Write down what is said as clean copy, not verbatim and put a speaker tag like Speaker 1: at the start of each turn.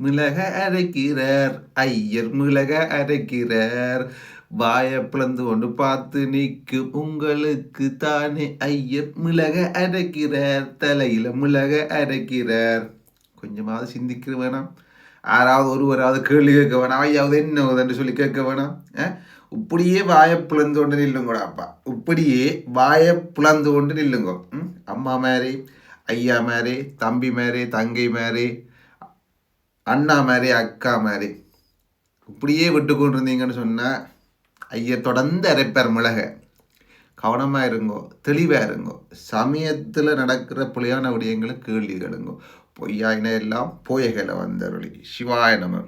Speaker 1: மிளக அரைக்கிறார் ஐயர் மிளக அரைக்கிறார் வாயை பிளந்து கொண்டு பார்த்து நிற்கும் உங்களுக்கு தானே ஐயர் மிளக அரைக்கிறார் தலையில மிளக அரைக்கிறார். கொஞ்சமாவது சிந்திக்க வேணாம். யாராவது ஒருவராவது கேள்வி கேட்க வேணாம். ஐயாவது என்னன்னு சொல்லி கேட்க வேணாம். இப்படியே வாயை பிளந்து கொண்டு நில்லுங்கோடா அப்பா. இப்படியே வாயை பிளந்து கொண்டு நில்லுங்கோ. அம்மா மாதிரி, ஐயா மாதிரி, தம்பி மாதிரி, தங்கை மாதிரி, அண்ணா மாதிரி, அக்கா மாதிரி இப்படியே விட்டு கொண்டு இருந்தீங்கன்னு சொன்னால் ஐயர் தொடர்ந்து அரைப்பார் மிளக. கவனமாக இருங்கோ, தெளிவாக இருங்கோ. சமயத்தில் நடக்கிற புலியான விடயங்களை கேள்வி கேளுங்கோ. பொய்யாயின எல்லாம் போயகளை வந்தருளி. சிவாய நம.